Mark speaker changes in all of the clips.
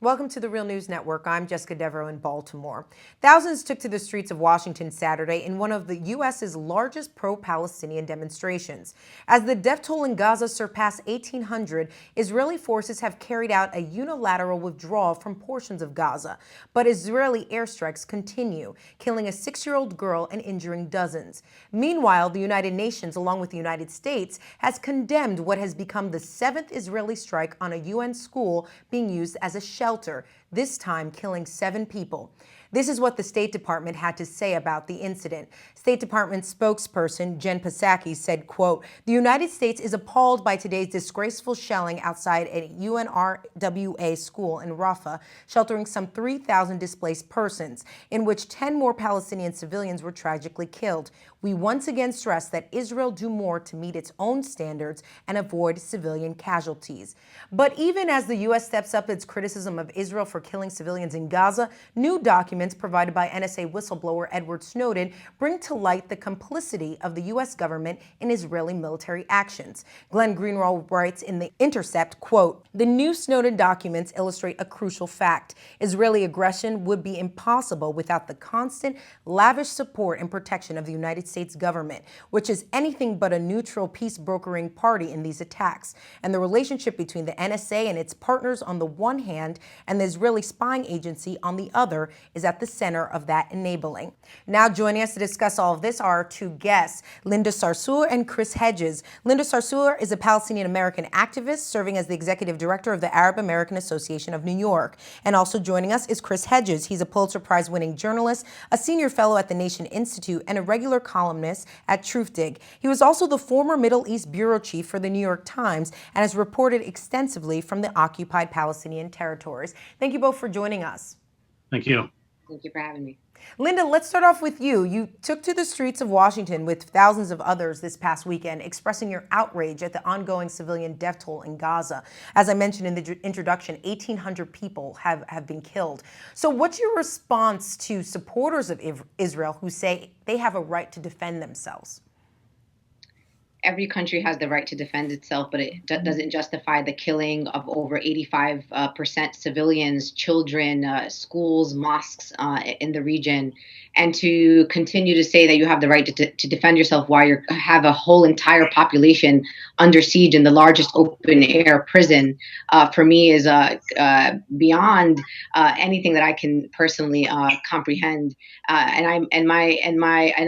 Speaker 1: Welcome to the Real News Network. I'm Jessica Devereaux in Baltimore. Thousands took to the streets of Washington Saturday in one of the U.S.'s largest pro-Palestinian demonstrations. As the death toll in Gaza surpassed 1,800, Israeli forces have carried out a unilateral withdrawal from portions of Gaza. But Israeli airstrikes continue, killing a 6-year-old girl and injuring dozens. Meanwhile, the United Nations, along with the United States, has condemned what has become the 7th Israeli strike on a UN school being used as a shelter, this time killing 7 people. This is what the State Department had to say about the incident. State Department spokesperson Jen Psaki said, quote, "The United States is appalled by today's disgraceful shelling outside a UNRWA school in Rafah, sheltering some 3,000 displaced persons, in which 10 more Palestinian civilians were tragically killed. We once again stress that Israel do more to meet its own standards and avoid civilian casualties." But even as the U.S. steps up its criticism of Israel for killing civilians in Gaza, new documents provided by NSA whistleblower Edward Snowden bring to light the complicity of the U.S. government in Israeli military actions. Glenn Greenwald writes in The Intercept, quote, "The new Snowden documents illustrate a crucial fact. Israeli aggression would be impossible without the constant, lavish support and protection of the United States government, which is anything but a neutral peace brokering party in these attacks. And the relationship between the NSA and its partners on the one hand and the Israeli spying agency on the other is at the center of that enabling." Now joining us to discuss all of this are our two guests, Linda Sarsour and Chris Hedges. Linda Sarsour is a Palestinian-American activist serving as the executive director of the Arab American Association of New York. And also joining us is Chris Hedges. He's a Pulitzer-Prize winning journalist, a senior fellow at the Nation Institute, and a regular columnist at Truthdig. He was also the former Middle East bureau chief for the New York Times and has reported extensively from the occupied Palestinian territories. Thank you both for joining us.
Speaker 2: Thank you.
Speaker 3: Thank you for having me.
Speaker 1: Linda, let's start off with you. You took to the streets of Washington with thousands of others this past weekend, expressing your outrage at the ongoing civilian death toll in Gaza. As I mentioned in the introduction, 1,800 people have been killed. So what's your response to supporters of Israel who say they have a right to defend themselves?
Speaker 3: Every country has the right to defend itself, but it doesn't justify the killing of over 85% civilians, children, schools, mosques in the region. And to continue to say that you have the right to defend yourself while you have a whole entire population under siege in the largest open air prison, for me is beyond anything that I can personally comprehend. And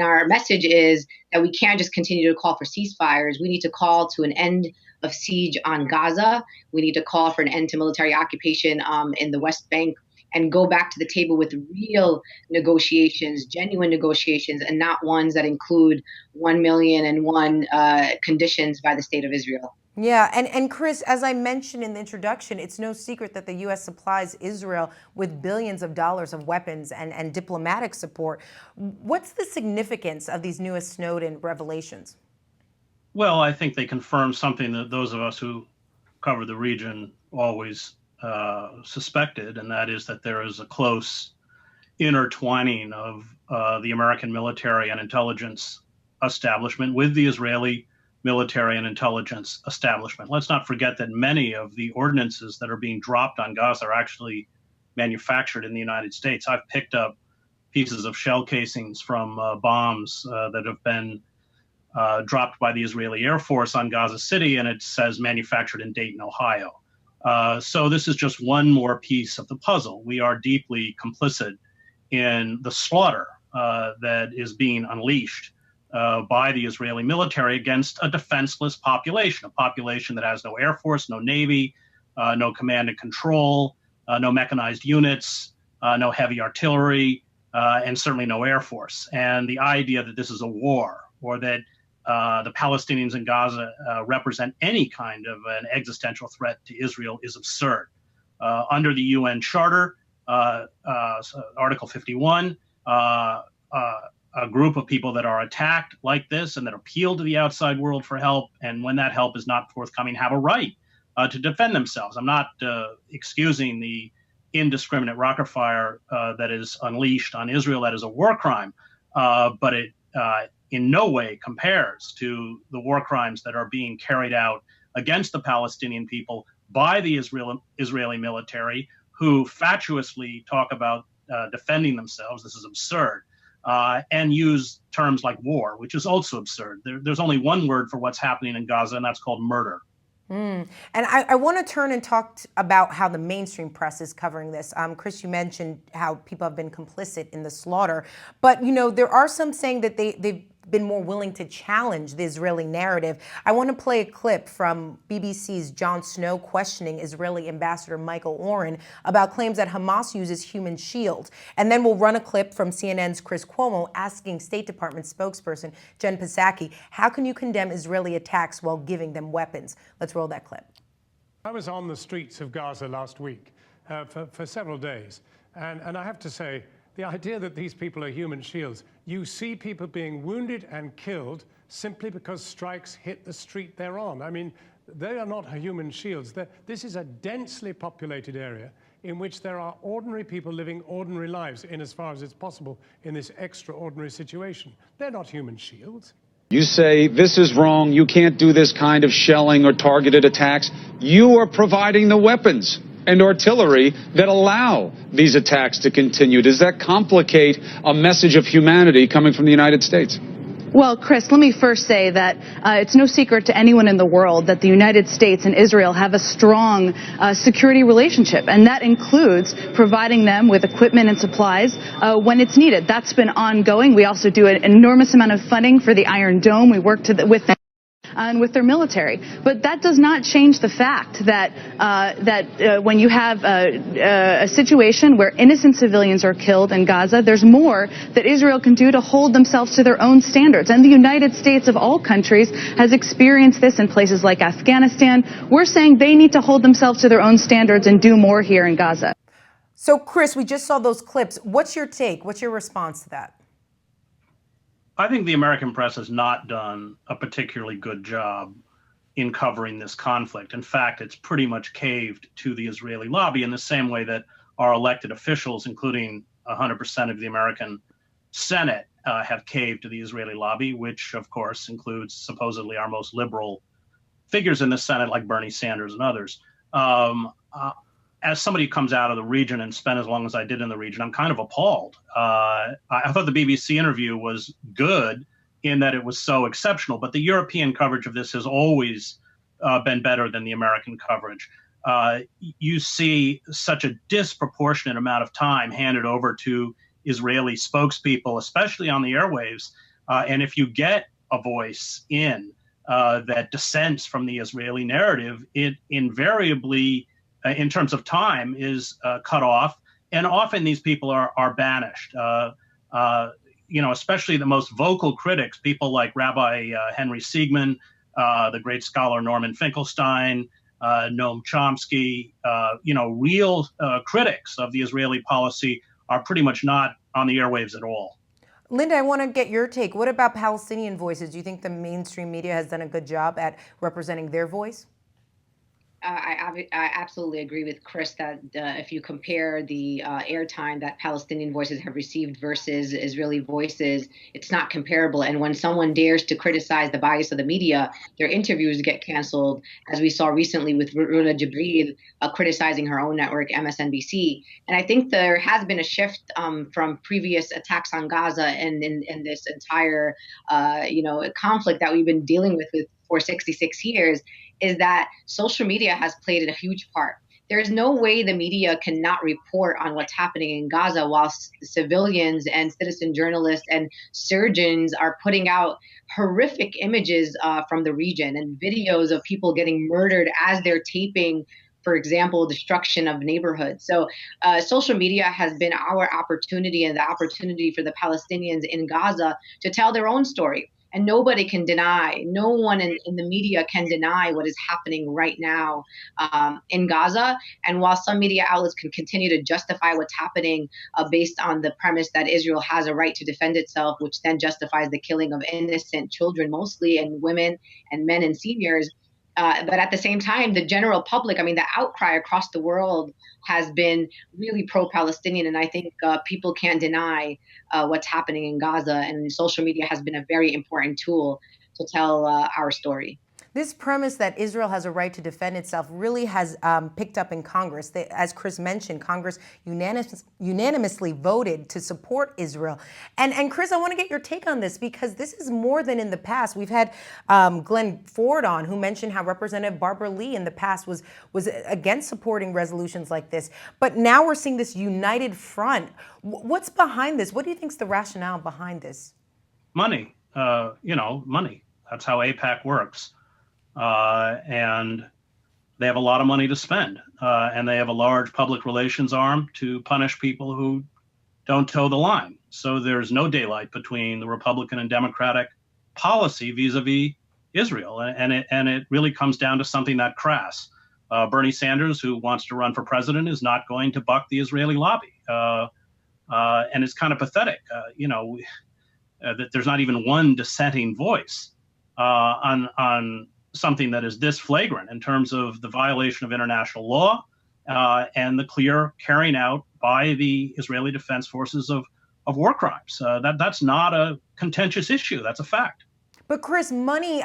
Speaker 3: our message is that we can't just continue to call for ceasefires. We need to call to an end of siege on Gaza. We need to call for an end to military occupation in the West Bank and go back to the table with real negotiations, genuine negotiations, and not ones that include 1,000,001 conditions by the state of Israel.
Speaker 1: Yeah, and Chris, as I mentioned in the introduction, it's no secret that the U.S. supplies Israel with billions of dollars of weapons and diplomatic support. What's the significance of these newest Snowden revelations?
Speaker 2: Well, I think they confirm something that those of us who cover the region always suspected, and that is that there is a close intertwining of the American military and intelligence establishment with the Israeli military and intelligence establishment. Let's not forget that many of the ordinances that are being dropped on Gaza are actually manufactured in the United States. I've picked up pieces of shell casings from bombs that have been dropped by the Israeli Air Force on Gaza City, and it says manufactured in Dayton, Ohio. So this is just one more piece of the puzzle. We are deeply complicit in the slaughter that is being unleashed by the Israeli military against a defenseless population, a population that has no air force, no navy, no command and control, no mechanized units, no heavy artillery, and certainly no air force. And the idea that this is a war or that the Palestinians in Gaza represent any kind of an existential threat to Israel is absurd. Under the UN Charter, Article 51, a group of people that are attacked like this and that appeal to the outside world for help, and when that help is not forthcoming, have a right to defend themselves. I'm not excusing the indiscriminate rocket fire that is unleashed on Israel. That is a war crime, but it in no way compares to the war crimes that are being carried out against the Palestinian people by the Israeli military, who fatuously talk about defending themselves. This is absurd. And use terms like war, which is also absurd. There's only one word for what's happening in Gaza, and that's called murder.
Speaker 1: And I want to turn and talk about how the mainstream press is covering this. Chris, you mentioned how people have been complicit in the slaughter, but there are some saying that they've been more willing to challenge the Israeli narrative. I want to play a clip from BBC's Jon Snow questioning Israeli Ambassador Michael Oren about claims that Hamas uses human shields. And then we'll run a clip from CNN's Chris Cuomo asking State Department spokesperson Jen Psaki, how can you condemn Israeli attacks while giving them weapons? Let's roll that clip.
Speaker 4: I was on the streets of Gaza last week for several days. And I have to say, the idea that these people are human shields, you see people being wounded and killed simply because strikes hit the street they're on. I mean, they are not human shields. This is a densely populated area in which there are ordinary people living ordinary lives in as far as it's possible in this extraordinary situation. They're not human shields.
Speaker 5: You say this is wrong, you can't do this kind of shelling or targeted attacks. You are providing the weapons and artillery that allow these attacks to continue. Does that complicate a message of humanity coming from the United States?
Speaker 6: Well, Chris, let me first say that it's no secret to anyone in the world that the United States and Israel have a strong security relationship, and that includes providing them with equipment and supplies when it's needed. That's been ongoing. We also do an enormous amount of funding for the Iron Dome. We work with them and with their military. But that does not change the fact that when you have a situation where innocent civilians are killed in Gaza, there's more that Israel can do to hold themselves to their own standards. And the United States, of all countries, has experienced this in places like Afghanistan. We're saying they need to hold themselves to their own standards and do more here in Gaza.
Speaker 1: So, Chris, we just saw those clips. What's your take? What's your response to that?
Speaker 2: I think the American press has not done a particularly good job in covering this conflict. In fact, it's pretty much caved to the Israeli lobby in the same way that our elected officials, including 100% of the American Senate, have caved to the Israeli lobby, which, of course, includes supposedly our most liberal figures in the Senate, like Bernie Sanders and others. As somebody who comes out of the region and spent as long as I did in the region, I'm kind of appalled. I thought the BBC interview was good in that it was so exceptional, but the European coverage of this has always been better than the American coverage. You see such a disproportionate amount of time handed over to Israeli spokespeople, especially on the airwaves. And if you get a voice in that dissents from the Israeli narrative, it invariably in terms of time, is cut off. And often these people are banished. Especially the most vocal critics, people like Rabbi Henry Siegman, the great scholar Norman Finkelstein, Noam Chomsky, real critics of the Israeli policy are pretty much not on the airwaves at all.
Speaker 1: Linda, I want to get your take. What about Palestinian voices? Do you think the mainstream media has done a good job at representing their voice?
Speaker 3: I absolutely agree with Chris that if you compare the airtime that Palestinian voices have received versus Israeli voices, it's not comparable. And when someone dares to criticize the bias of the media, their interviews get canceled, as we saw recently with Runa Jibril criticizing her own network, MSNBC. And I think there has been a shift from previous attacks on Gaza and in this entire conflict that we've been dealing with for 66 years, is that social media has played a huge part. There's no way the media cannot report on what's happening in Gaza whilst civilians and citizen journalists and surgeons are putting out horrific images from the region and videos of people getting murdered as they're taping, for example, destruction of neighborhoods. So social media has been our opportunity and the opportunity for the Palestinians in Gaza to tell their own story. And nobody can deny, no one in the media can deny what is happening right now in Gaza. And while some media outlets can continue to justify what's happening based on the premise that Israel has a right to defend itself, which then justifies the killing of innocent children mostly, and women and men and seniors, but at the same time, the general public, the outcry across the world has been really pro-Palestinian. And I think people can't deny what's happening in Gaza. And social media has been a very important tool to tell our story.
Speaker 1: This premise that Israel has a right to defend itself really has picked up in Congress. As Chris mentioned, Congress unanimously voted to support Israel. And Chris, I want to get your take on this, because this is more than in the past. We've had Glenn Ford on, who mentioned how Representative Barbara Lee in the past was against supporting resolutions like this. But now we're seeing this united front. What's behind this? What do you think is the rationale behind this?
Speaker 2: Money, money. That's how AIPAC works. And they have a lot of money to spend, and they have a large public relations arm to punish people who don't toe the line. So there's no daylight between the Republican and Democratic policy vis-a-vis Israel, and it really comes down to something that crass. Bernie Sanders, who wants to run for president, is not going to buck the Israeli lobby, and it's kind of pathetic. That there's not even one dissenting voice on something that is this flagrant in terms of the violation of international law and the clear carrying out by the Israeli Defense Forces of war crimes. That's not a contentious issue. That's a fact.
Speaker 1: But Chris, money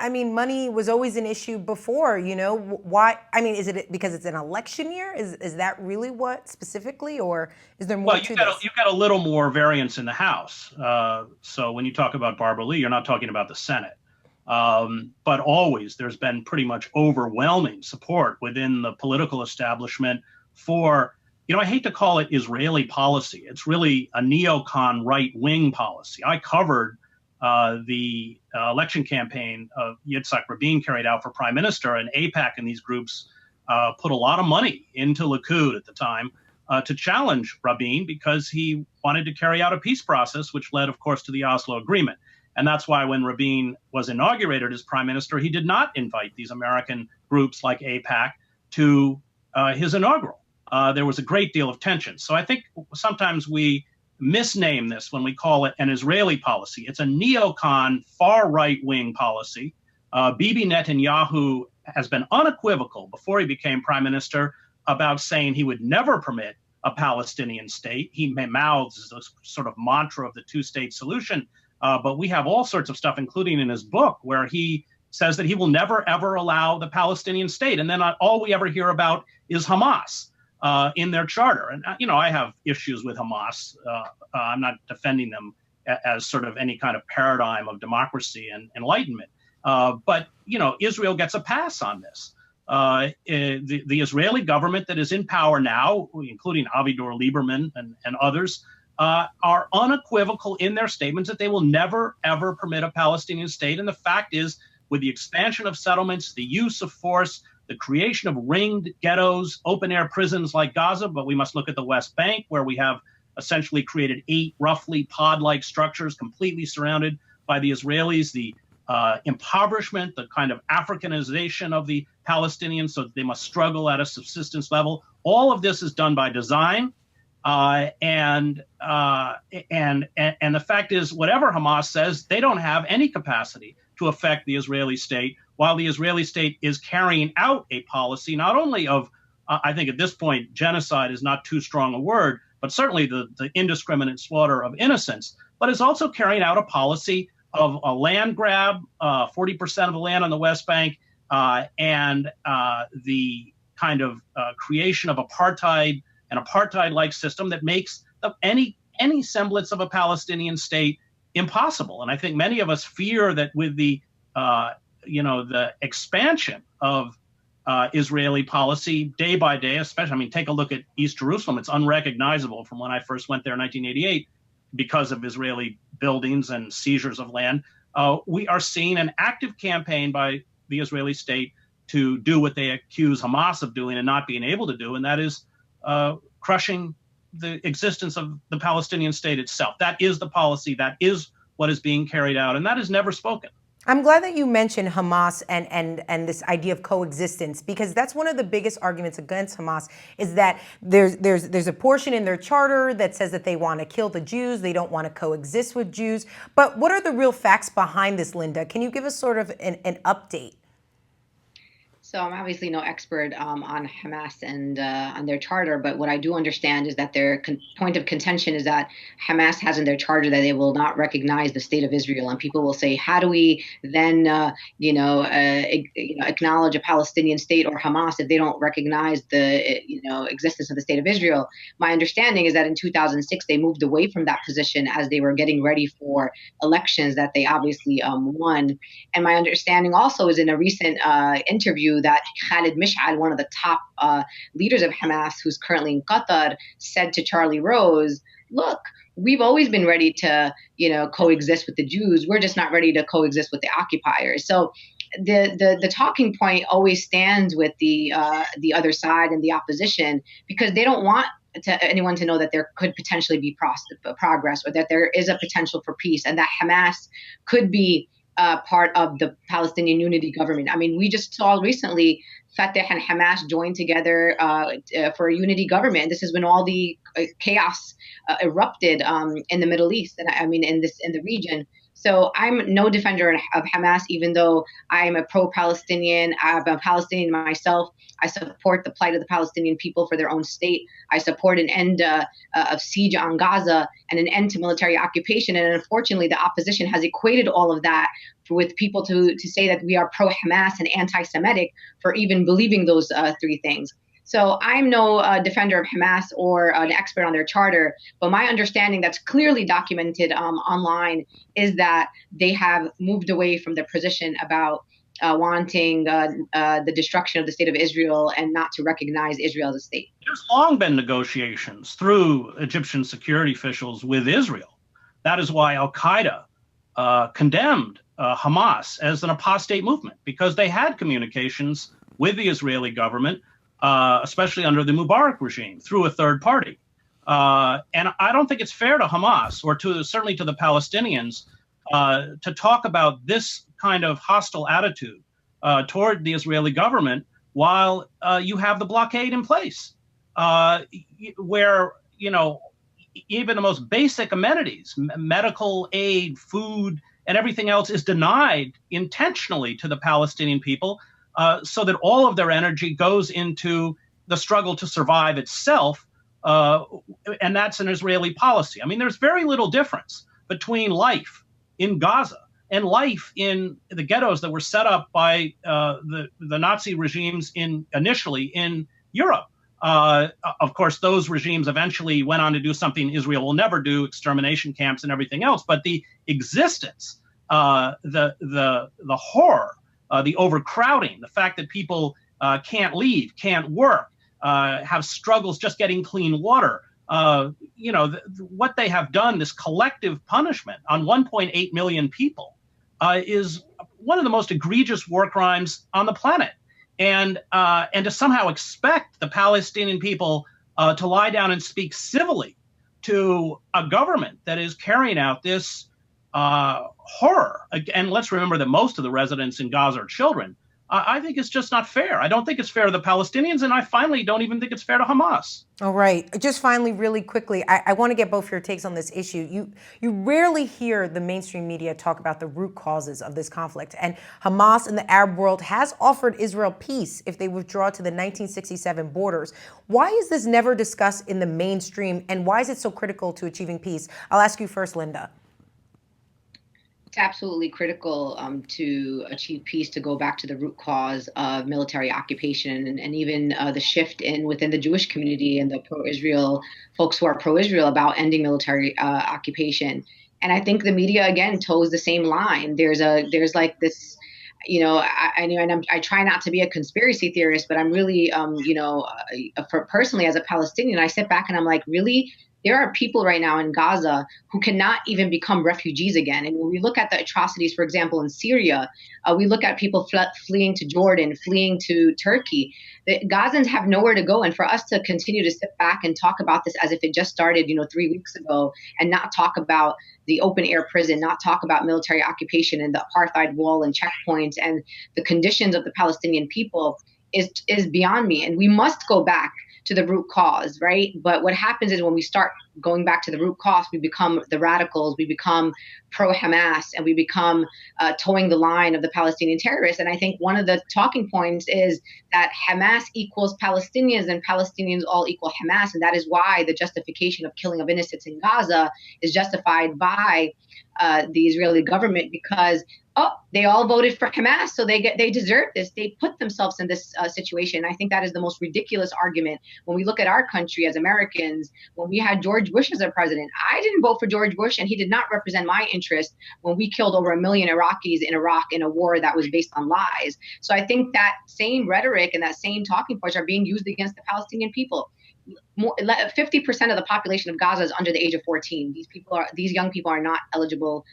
Speaker 1: was always an issue before, why? Is it because it's an election year? Is that really what specifically, or is there more to this?
Speaker 2: You've got a little more variance in the House. So when you talk about Barbara Lee, you're not talking about the Senate. But always there's been pretty much overwhelming support within the political establishment for, I hate to call it Israeli policy. It's really a neocon right-wing policy. I covered the election campaign of Yitzhak Rabin carried out for prime minister, and AIPAC and these groups put a lot of money into Likud at the time to challenge Rabin because he wanted to carry out a peace process, which led, of course, to the Oslo Agreement. And that's why when Rabin was inaugurated as prime minister, he did not invite these American groups like AIPAC to his inaugural. There was a great deal of tension. So I think sometimes we misname this when we call it an Israeli policy. It's a neocon, far right-wing policy. Bibi Netanyahu has been unequivocal before he became prime minister about saying he would never permit a Palestinian state. He mouths this sort of mantra of the two-state solution. But we have all sorts of stuff, including in his book, where he says that he will never, ever allow the Palestinian state. And then all we ever hear about is Hamas in their charter. And, I have issues with Hamas. I'm not defending them as sort of any kind of paradigm of democracy and enlightenment. But, Israel gets a pass on this. The Israeli government that is in power now, including Avigdor Lieberman and others, are unequivocal in their statements that they will never, ever permit a Palestinian state. And the fact is, with the expansion of settlements, the use of force, the creation of ringed ghettos, open-air prisons like Gaza, but we must look at the West Bank, where we have essentially created 8 roughly pod-like structures completely surrounded by the Israelis, the impoverishment, the kind of Africanization of the Palestinians so that they must struggle at a subsistence level. All of this is done by design. And the fact is, whatever Hamas says, they don't have any capacity to affect the Israeli state, while the Israeli state is carrying out a policy not only of, I think at this point, genocide is not too strong a word, but certainly the indiscriminate slaughter of innocents, but is also carrying out a policy of a land grab, 40% of the land on the West Bank, and the kind of creation of apartheid, an apartheid-like system that makes any semblance of a Palestinian state impossible. And I think many of us fear that with the expansion of Israeli policy day by day, especially, take a look at East Jerusalem. It's unrecognizable from when I first went there in 1988 because of Israeli buildings and seizures of land. We are seeing an active campaign by the Israeli state to do what they accuse Hamas of doing and not being able to do, and that is crushing the existence of the Palestinian state itself. That is the policy. That is what is being carried out, and that is never spoken.
Speaker 1: I'm glad that you mentioned Hamas and this idea of coexistence, because that's one of the biggest arguments against Hamas is that there's a portion in their charter that says that they want to kill the Jews, they don't want to coexist with Jews. But what are the real facts behind this, Linda? Can you give us sort of an update?
Speaker 3: So I'm obviously no expert on Hamas and on their charter, but what I do understand is that their point of contention is that Hamas has in their charter that they will not recognize the state of Israel, and people will say, how do we then, acknowledge a Palestinian state or Hamas if they don't recognize the, existence of the state of Israel? My understanding is that in 2006 they moved away from that position as they were getting ready for elections that they obviously won. And my understanding also is in a recent interview that Khalid Mish'al, one of the top leaders of Hamas, who's currently in Qatar, said to Charlie Rose, look, we've always been ready to, coexist with the Jews. We're just not ready to coexist with the occupiers. So the talking point always stands with the other side and the opposition, because they don't want anyone to know that there could potentially be progress, or that there is a potential for peace, and that Hamas could be part of the Palestinian unity government. I mean, we just saw recently Fatah and Hamas joined together for a unity government. This is when all the chaos erupted in the Middle East, and I mean in the region. So I'm no defender of Hamas, even though I'm a pro-Palestinian. I'm a Palestinian myself. I support the plight of the Palestinian people for their own state. I support an end of siege on Gaza and an end to military occupation. And unfortunately, the opposition has equated all of that with people to say that we are pro-Hamas and anti-Semitic for even believing those three things. So I'm no defender of Hamas or an expert on their charter, but my understanding that's clearly documented online is that they have moved away from their position about wanting the destruction of the state of Israel and not to recognize Israel as a state.
Speaker 2: There's long been negotiations through Egyptian security officials with Israel. That is why Al-Qaeda condemned Hamas as an apostate movement, because they had communications with the Israeli government, especially under the Mubarak regime, through a third party. And I don't think it's fair to Hamas, or certainly to the Palestinians, to talk about this kind of hostile attitude toward the Israeli government while you have the blockade in place, where, even the most basic amenities, medical aid, food, and everything else is denied intentionally to the Palestinian people, so that all of their energy goes into the struggle to survive itself. And that's an Israeli policy. I mean, there's very little difference between life in Gaza and life in the ghettos that were set up by the Nazi regimes initially in Europe. Of course, those regimes eventually went on to do something Israel will never do, extermination camps and everything else. But the existence, the horror, the overcrowding, the fact that people can't leave, can't work, have struggles just getting clean water. What they have done, this collective punishment on 1.8 million people, is one of the most egregious war crimes on the planet. And to somehow expect the Palestinian people to lie down and speak civilly to a government that is carrying out this horror. And let's remember that most of the residents in Gaza are children. I think it's just not fair. I don't think it's fair to the Palestinians, and I finally don't even think it's fair to Hamas.
Speaker 1: All right. Just finally, really quickly, I want to get both your takes on this issue. You rarely hear the mainstream media talk about the root causes of this conflict. And Hamas and the Arab world has offered Israel peace if they withdraw to the 1967 borders. Why is this never discussed in the mainstream, and why is it so critical to achieving peace? I'll ask you first, Linda.
Speaker 3: It's absolutely critical to achieve peace, to go back to the root cause of military occupation, and even the shift within the Jewish community and the pro-Israel folks who are pro-Israel about ending military occupation. And I think the media again toes the same line. There's like this, I try not to be a conspiracy theorist, but I'm really, personally as a Palestinian, I sit back and I'm like, really? There are people right now in Gaza who cannot even become refugees again. And when we look at the atrocities, for example, in Syria, we look at people fleeing to Jordan, fleeing to Turkey. The Gazans have nowhere to go. And for us to continue to sit back and talk about this as if it just started, 3 weeks ago, and not talk about the open air prison, not talk about military occupation and the apartheid wall and checkpoints and the conditions of the Palestinian people is beyond me. And we must go back to the root cause, right? But what happens is when we start going back to the root cause, we become the radicals, we become pro-Hamas, and we become towing the line of the Palestinian terrorists. And I think one of the talking points is that Hamas equals Palestinians and Palestinians all equal Hamas. And that is why the justification of killing of innocents in Gaza is justified by the Israeli government, because they all voted for Hamas, so they deserve this. They put themselves in this situation. I think that is the most ridiculous argument when we look at our country as Americans. When we had George Bush as our president, I didn't vote for George Bush, and he did not represent my interest when we killed over 1 million Iraqis in Iraq in a war that was based on lies. So I think that same rhetoric and that same talking points are being used against the Palestinian people. 50% of the population of Gaza is under the age of 14. These young people are not eligible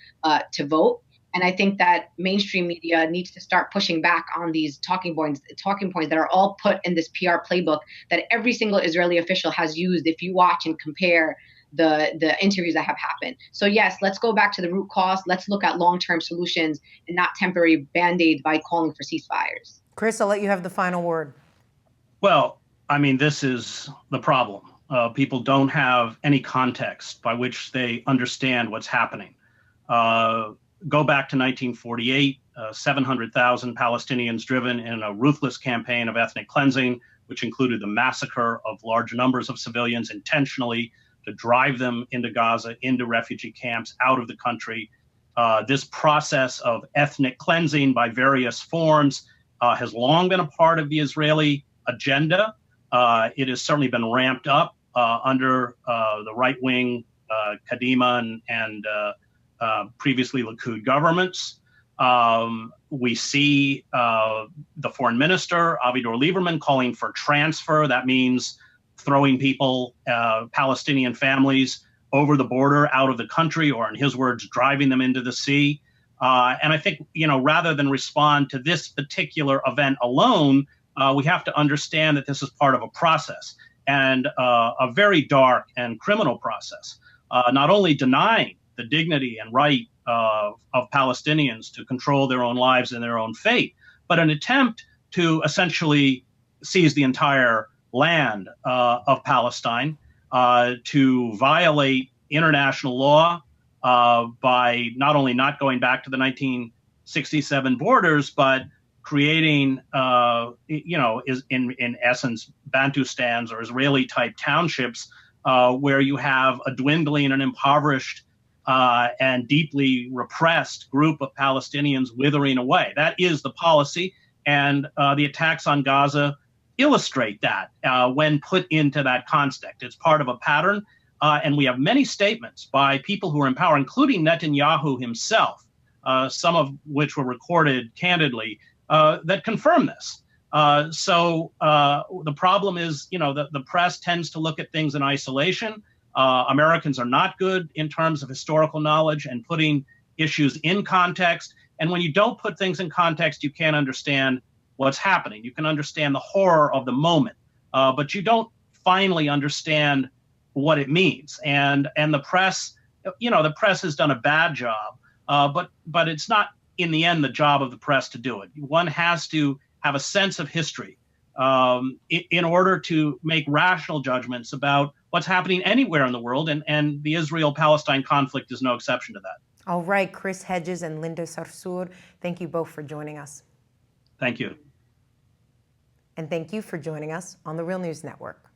Speaker 3: to vote. And I think that mainstream media needs to start pushing back on these talking points that are all put in this PR playbook that every single Israeli official has used if you watch and compare the interviews that have happened. So yes, let's go back to the root cause. Let's look at long-term solutions and not temporary band-aids by calling for ceasefires.
Speaker 1: Chris, I'll let you have the final word.
Speaker 2: Well, I mean, this is the problem. People don't have any context by which they understand what's happening. Go back to 1948, 700,000 Palestinians driven in a ruthless campaign of ethnic cleansing, which included the massacre of large numbers of civilians intentionally to drive them into Gaza, into refugee camps, out of the country. This process of ethnic cleansing by various forms has long been a part of the Israeli agenda. It has certainly been ramped up under the right-wing Kadima and previously Likud governments. We see the foreign minister, Avigdor Lieberman, calling for transfer. That means throwing people, Palestinian families, over the border, out of the country, or in his words, driving them into the sea. And I think, rather than respond to this particular event alone, we have to understand that this is part of a process, and a very dark and criminal process, not only denying the dignity and right of Palestinians to control their own lives and their own fate, but an attempt to essentially seize the entire land of Palestine, to violate international law by not only not going back to the 1967 borders, but creating, is in essence Bantustans or Israeli-type townships where you have a dwindling and impoverished and deeply repressed group of Palestinians withering away. That is the policy, and the attacks on Gaza illustrate that when put into that context. It's part of a pattern, and we have many statements by people who are in power, including Netanyahu himself, some of which were recorded candidly, that confirm this. So the problem is, the press tends to look at things in isolation. Americans are not good in terms of historical knowledge and putting issues in context. And when you don't put things in context, you can't understand what's happening. You can understand the horror of the moment, but you don't finally understand what it means. And the press, the press has done a bad job, but it's not in the end the job of the press to do it. One has to have a sense of history in order to make rational judgments about what's happening anywhere in the world, and the Israel-Palestine conflict is no exception to that.
Speaker 1: All right, Chris Hedges and Linda Sarsour, thank you both for joining us.
Speaker 2: Thank you.
Speaker 1: And thank you for joining us on the Real News Network.